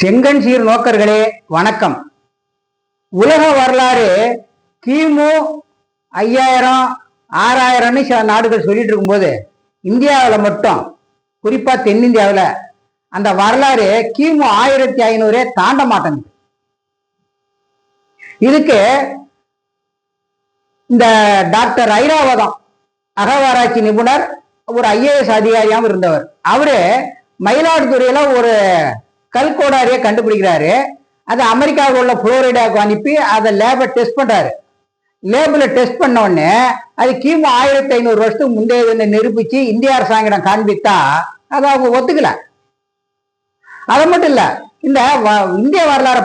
செங்கன் சீர் நோக்கர்களே வணக்கம். உலக வரலாறு கிமு 5000 6000 சில நாடுகள் சொல்லிட்டு இருக்கும்போது இந்தியாவில் மட்டும் குறிப்பா தென்னிந்தியாவில் அந்த வரலாறு கிமு 1500 தாண்ட மாட்டேங்குது. இதுக்கு இந்த டாக்டர் ஐராவதம் அகவாராய்ச்சி நிபுணர், ஒரு IAS அதிகாரியாகவும் இருந்தவர். அவரு மயிலாடுதுறையில ஒரு கல்கோடாரியை கண்டுபிடிக்கிறாரு. அது அமெரிக்காவில் உள்ள புளோரிடாவுக்கு அனுப்பி அதை லேபை டெஸ்ட் பண்றாரு. லேபில் டெஸ்ட் பண்ண உடனே அது கிமு 1500 வருஷத்துக்கு முந்தைய நிரூபிச்சு இந்திய அரசாங்கம் காண்பித்தா அதை அவங்க ஒத்துக்கல. அது மட்டும் இல்ல, இந்த இந்திய வரலாறு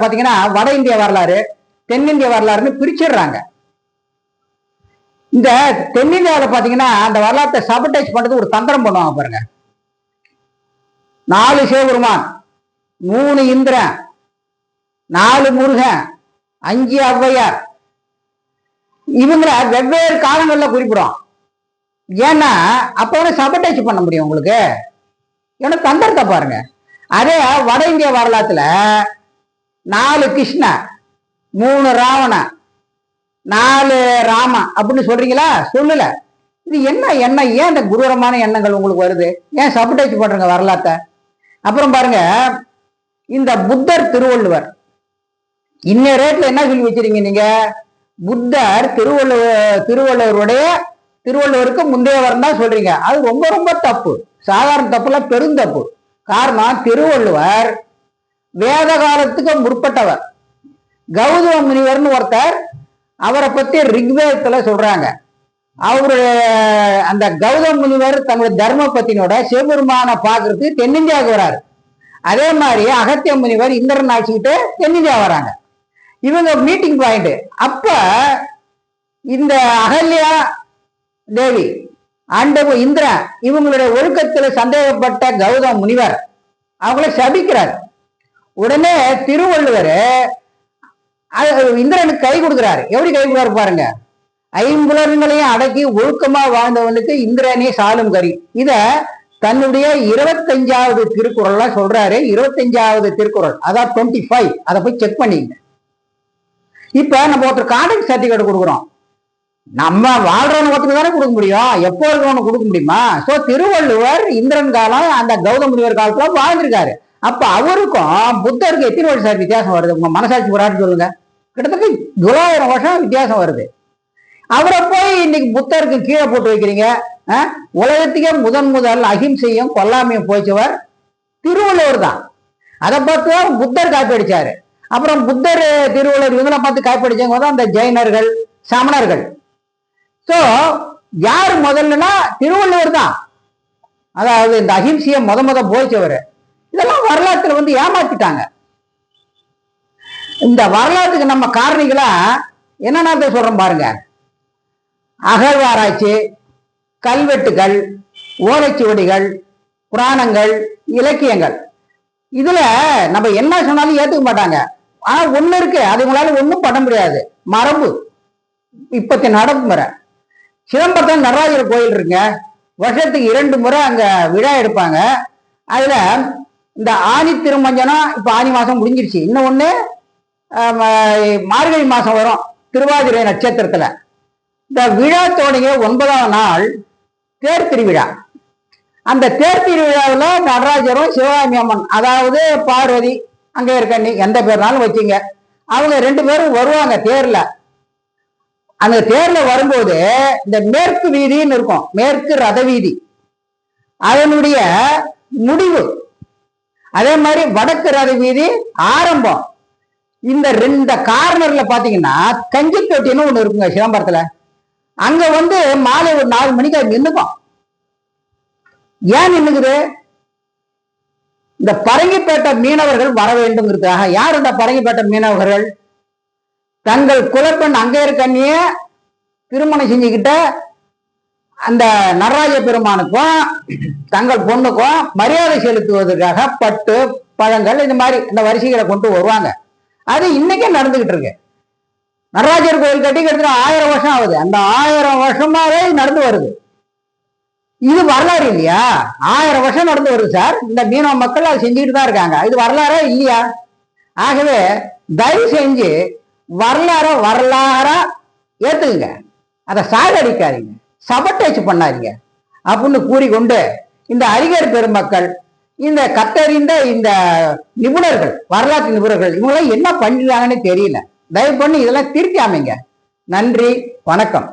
பாத்தீங்கன்னா வட இந்திய வரலாறு, தென்னிந்திய வரலாறுன்னு பிரிச்சிடுறாங்க. இந்த தென்னிந்தியாவில் பாத்தீங்கன்னா அந்த வரலாற்றை சபடைஸ் பண்றது ஒரு தந்திரம் பண்ணுவாங்க பாருங்க. 4 சிவபெருமான், 3 இந்திரன், 4 முருகன், 5 ஔவையார், இவங்களை வெவ்வேறு காலங்கள்ல குறிப்பிடும். ஏன்னா அப்ப சபடைஸ் பண்ண முடியும் உங்களுக்கு. ஏன்னா தந்திரத்தை பாருங்க. அதே வட இந்திய வரலாற்றுல 4 கிருஷ்ண, 3 ராவண, 4 ராம அப்படின்னு சொல்றீங்களா? சொல்லல. இது என்ன எண்ணம்? ஏன் இந்த குரூரமான எண்ணங்கள் உங்களுக்கு வருது? ஏன் சபடைஸ் பண்றீங்க வரலாற்றை? அப்புறம் பாருங்க, இந்த புத்தர் திருவள்ளுவர் இன்ன ரேட்ல என்ன சொல்லி வச்சிருக்கீங்க நீங்க? புத்தர் திருவள்ளுவருக்கு முந்தையவர் தான் சொல்றீங்க. அது ரொம்ப ரொம்ப தப்பு. சாதாரண தப்புல பெருந்தப்பு. காரணம், திருவள்ளுவர் வேத காலத்துக்கு முற்பட்டவர். கௌதம முனிவர்னு ஒருத்தர், அவரை பத்தி ரிக்வேதத்துல சொல்றாங்க. அவரு அந்த கௌதம முனிவர் தங்களுடைய தர்ம பத்தினோட சிவபெருமான பாக்குறதுக்கு தென்னிந்தியாவுக்கு வராரு. அதே மாதிரி அகத்திய முனிவர் இந்திரன் ஆட்சிக்கிட்டு தென்னிந்தியா வராங்க. இவங்க மீட்டிங் பாயிண்ட். அப்ப இந்த அகல்யா தேவி அண்ட் இந்திரன் இவங்களுடைய ஒழுக்கத்துல சந்தேகப்பட்ட கௌதம முனிவர் அவங்கள சபிக்கிறார். உடனே திருவள்ளுவர் இந்திரனுக்கு கை கொடுக்கிறாரு. எப்படி கை கொடுக்கிறாரு பாருங்க. 5 புலன்களையும் அடக்கி ஒழுக்கமா வாழ்ந்தவனுக்கு இந்திரனே சாலும் கரி. இத தன்னுடைய 25வது திருக்குறள்ல சொல்றாரு. 25வது திருக்குறள், அதான் 25. அதை போய் செக் பண்ணிங்க. இப்ப நம்ம ஒருத்தர் கான்டாக்ட் சர்டிபிகேட் கொடுக்குறோம். நம்ம வாழ்றவனு ஒருத்தருக்கு தானே கொடுக்க முடியும், எப்போ இருக்கிறவனு கொடுக்க முடியுமா? சோ திருவள்ளுவர் இந்திரன் காலம் அந்த கௌதம முனிவர் காலத்துல வாழ்ந்திருக்காரு. அப்ப அவருக்கும் புத்தருக்கு எத்தனை வருஷம் வித்தியாசம் வருது? உங்க மனசாட்சி போராட்டு சொல்லுங்க. கிட்டத்தட்ட 900 வருஷம் வித்தியாசம் வருது. அவரை போய் இன்னைக்கு புத்தருக்கு கீழே போட்டு வைக்கிறீங்க. உலகத்துக்கே முதல் அகிம்சையும் கொல்லாமையும் போய்ச்சவர் திருவள்ளுவர் தான். அதை பார்த்து தான் புத்தர் காப்பி அடிச்சாரு. அப்புறம் புத்தர் திருவள்ளுவர் இவங்களை பார்த்து காப்பி அடிச்சவங்க தான் அந்த ஜெயினர்கள், சமணர்கள். சோ யாரு முதல்லனா திருவள்ளுவர் தான். அதாவது இந்த அகிம்சையை முத போய்ச்சவர். இதெல்லாம் வரலாற்றுல ஏமாத்திட்டாங்க. இந்த வரலாற்றுக்கு நம்ம காரணிகளா என்னென்ன சொல்றோம் பாருங்க. அகழ்வாராய்ச்சி, கல்வெட்டுகள், ஓலைச்சுவடிகள், புராணங்கள், இலக்கியங்கள். இதுல நம்ம என்ன சொன்னாலும் ஏத்துக்க மாட்டாங்க. ஆனா ஒண்ணு இருக்கு, அது உங்களால ஒண்ணும் பண்ண முடியாது. மரபு, இப்பத்தி நடைமுறை. சிதம்பரத்தில் நடராஜர் கோயில் இருக்குங்க. வருஷத்துக்கு 2 முறை அங்க விழா எடுப்பாங்க. அதுல இந்த ஆனி திருமஞ்சனம் இப்ப ஆனி மாசம் முடிஞ்சிருச்சு. இன்னொன்னு மார்கழி மாசம் வரும், திருவாதிரை நட்சத்திரத்துல. இந்த விழா தொடங்கிய 9ஆம் நாள் தேர் திருவிழா. அந்த தேர் திருவிழாவில் நடராஜரும் சிவகாமி அம்மன், அதாவது பார்வதி, அங்கே இருக்க நீ எந்த பேர்னாலும் வச்சுங்க, அவங்க 2 பேரும் வருவாங்க தேர்ல. அந்த தேர்ல வரும்போது இந்த மேற்கு வீதின்னு இருக்கும், மேற்கு ரத வீதி அதனுடைய முடிவு. அதே மாதிரி வடக்கு ரத வீதி ஆரம்பம். இந்த 2 கார்னர்ல பாத்தீங்கன்னா கஞ்சி தொட்டின்னு ஒண்ணு இருக்குங்க சிதம்பரத்துல. அங்க மாலை ஒரு 4 மணிக்கு அது நின்னுக்கும். ஏன் நின்னுக்குது? இந்த பரங்கிப்பேட்டை மீனவர்கள் வர வேண்டும்ங்கிறதுக்காக. யார் இந்த பரங்கிப்பேட்டை மீனவர்கள்? தங்கள் குலப்பெண் அங்கே இருக்கண்ணிய திருமணம் செஞ்சுக்கிட்ட அந்த நடராஜ பெருமானுக்கும் தங்கள் பொண்ணுக்கும் மரியாதை செலுத்துவதற்காக பட்டு, பழங்கள், இந்த மாதிரி இந்த வரிசைகளை கொண்டு வருவாங்க. அது இன்னைக்கே நடந்துகிட்டு இருக்கு. நடராஜர் கோயில் கட்டி கிட்டத்தட்ட 1000 வருஷம் ஆகுது. அந்த 1000 வருஷமாவே நடந்து வருது. இது வரலாறு இல்லையா? 1000 வருஷம் நடந்து வருது சார். இந்த மீனவ மக்கள் அதை செஞ்சுட்டு தான் இருக்காங்க. இது வரலாறா இல்லையா? ஆகவே தயவு செஞ்சு வரலாறா ஏத்துக்குங்க, அதை சாகடிக்காதீங்க, சபட்டேச்சு பண்ணாதீங்க அப்படின்னு கூறிக்கொண்டு இந்த அறிஞர் பெருமக்கள், இந்த கத்தறிந்த இந்த நிபுணர்கள், வரலாற்று நிபுணர்கள், இவங்களாம் என்ன பண்ணிடுறாங்கன்னு தெரியல. தயவு பண்ணி இதெல்லாம் திருத்தி அமைங்க. நன்றி, வணக்கம்.